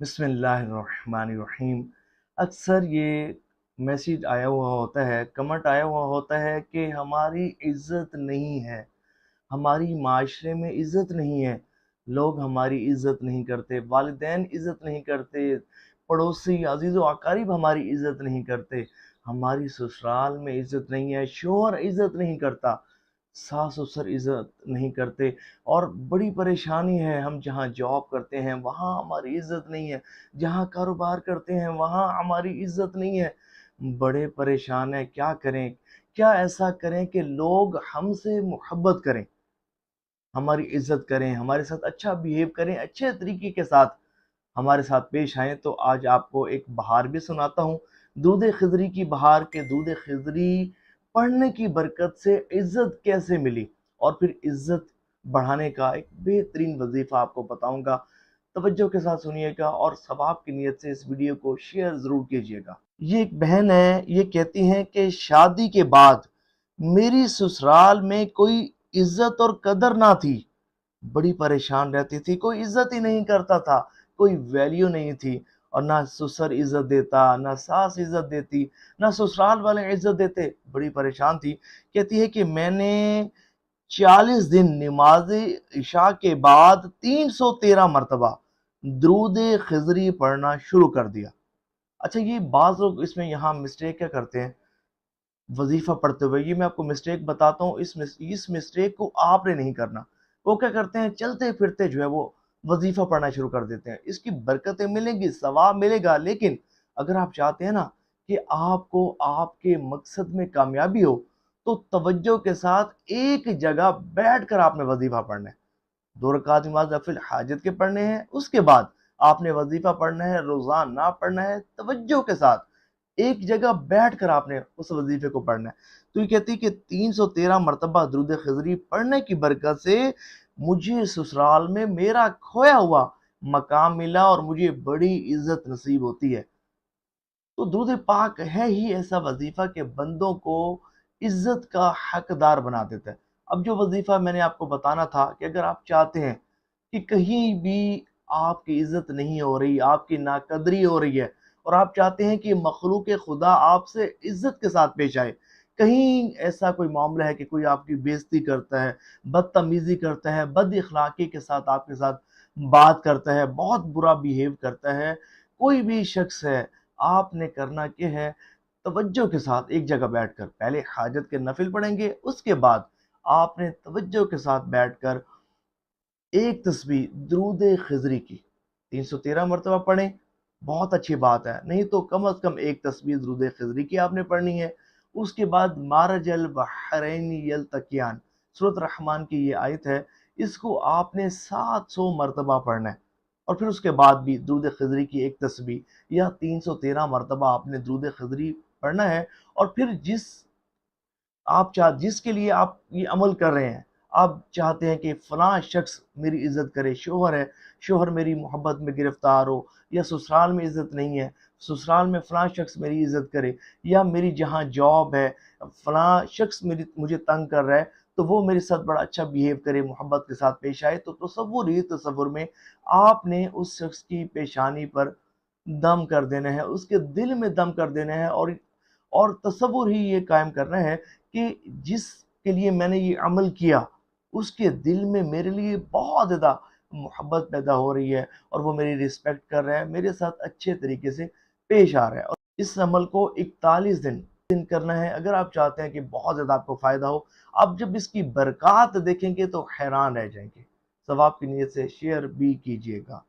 बिस्मिल्लाहिर्रहमानिर्रहीम। अक्सर ये मैसेज आया हुआ होता है, कमेंट आया हुआ होता है कि हमारी इज़्ज़त नहीं है, हमारी माशरे में इज़्ज़त नहीं है, लोग हमारी इज़्ज़त नहीं करते, वालिदैन इज़्ज़त नहीं करते, पड़ोसी अजीज़ व अकारीब हमारी इज़्ज़त नहीं करते, हमारी ससुराल में इज़्ज़त नहीं है, शौहर इज़्ज़त नहीं करता, सास ससुर इज़्ज़त नहीं करते। और बड़ी परेशानी है, हम जहाँ जॉब करते हैं वहाँ हमारी इज़्ज़त नहीं है, जहाँ कारोबार करते हैं वहाँ हमारी इज़्ज़त नहीं है। बड़े परेशान हैं, क्या करें? क्या ऐसा करें कि लोग हमसे मोहब्बत करें, हमारी इज़्ज़त करें, हमारे साथ अच्छा बिहेव करें, अच्छे तरीके के साथ हमारे साथ पेश आएँ। तो आज आपको एक बहार भी सुनाता हूँ, दूध खिज़री की बहार के दूध खिज़री पढ़ने की बरकत से इज़्ज़त कैसे मिली, और फिर इज़्ज़त बढ़ाने का एक बेहतरीन वजीफ़ा आपको बताऊंगा। तवज्जो के साथ सुनिएगा और सवाब की नीयत से इस वीडियो को शेयर ज़रूर कीजिएगा। ये एक बहन है, ये कहती हैं कि शादी के बाद मेरी ससुराल में कोई इज़्ज़त और कदर ना थी, बड़ी परेशान रहती थी, कोई इज़्ज़त ही नहीं करता था, कोई वैल्यू नहीं थी, और ना ससुर इज़्ज़त देता, ना सास इज़्ज़त देती, ना ससुराल वाले इज़्ज़त देते, बड़ी परेशान थी। कहती है कि मैंने 40 दिन नमाज इशा के बाद 313 मरतबा दुरूद खिज़री पढ़ना शुरू कर दिया। अच्छा, ये बाज़ लोग इसमें यहाँ मिस्टेक क्या करते हैं वजीफा पढ़ते हुए, ये मैं आपको मिस्टेक बताता हूँ। इस मिस्टेक को आपने नहीं करना। वो क्या करते हैं, चलते फिरते जो है वो वजीफा पढ़ना शुरू कर देते हैं। इसकी बरकतें मिलेंगी, सवाब मिलेगा, लेकिन अगर आप चाहते हैं ना कि आपको आपके मकसद में कामयाबी हो, तो तवज्जो के साथ एक जगह बैठ कर आपने वजीफा पढ़ना है। 2 रकात नमाज नफिल हाजत के पढ़ने हैं, उसके बाद आपने वजीफा पढ़ना है, रोजाना पढ़ना है, तवज्जो के साथ एक जगह बैठकर आपने उस वजीफे को पढ़ना है। तो ये कहती है कि 313 मरतबा दुरूद खिज़री पढ़ने की बरकत से मुझे ससुराल में मेरा खोया हुआ मकाम मिला और मुझे बड़ी इज्जत नसीब होती है। तो दुरूद पाक है ही ऐसा वजीफा कि बंदों को इज्जत का हकदार बना देता है। अब जो वजीफा मैंने आपको बताना था कि अगर आप चाहते हैं कि कहीं भी आपकी इज्जत नहीं हो रही, आपकी नाकदरी हो रही है, और आप चाहते हैं कि मखलूक खुदा आपसे इज्जत के साथ पेश आए, कहीं ऐसा कोई मामला है कि कोई आपकी बेइज्जती करता है, बदतमीजी करता है, बद इखलाकी के साथ आपके साथ बात करता है, बहुत बुरा बिहेव करता है, कोई भी शख्स है, आपने करना क्या है, तवज्जो के साथ एक जगह बैठकर पहले हाजत के नफिल पढ़ेंगे, उसके बाद आपने तवज्जो के साथ बैठकर एक तस्बीह दुरूद खिज़री की 313 मरतबा पढ़ें। बहुत अच्छी बात है, नहीं तो कम से कम एक तस्बीह दुरूद खिज़री की आपने पढ़नी है। उसके बाद मारजल बहरैन यल्तकियान, सूरत रहमान की ये आयत है, इसको आपने 700 मरतबा पढ़ना है। और फिर उसके बाद भी दुरूद खिज़री की एक तस्बीह या 313 मरतबा आपने दुरूद खिज़री पढ़ना है। और फिर जिसके लिए आप ये अमल कर रहे हैं, आप चाहते हैं कि फलां शख्स मेरी इज्जत करे, शोहर है, शोहर मेरी मोहब्बत में गिरफ्तार हो, या ससुराल में इज्जत नहीं है, ससुराल में फलां शख्स मेरी इज्जत करे, या मेरी जहाँ जॉब है फलां शख्स मेरी मुझे तंग कर रहा है, तो वो मेरे साथ बड़ा अच्छा बिहेव करे, मोहब्बत के साथ पेश आए। तो तसव्वुर में आपने उस शख्स की पेशानी पर दम कर देना है, उसके दिल में दम कर देना है, और तसव्वुर ही ये कायम करना है कि जिसके लिए मैंने ये अमल किया, उसके दिल में मेरे लिए बहुत ज़्यादा मोहब्बत पैदा हो रही है, और वो मेरी रिस्पेक्ट कर रहा है, मेरे साथ अच्छे तरीके से पेश आ रहा है। और इस अमल को 41 दिन करना है, अगर आप चाहते हैं कि बहुत ज़्यादा आपको फ़ायदा हो। आप जब इसकी बरक़ात देखेंगे तो हैरान रह जाएंगे। सवाब की नीयत से शेयर भी कीजिएगा।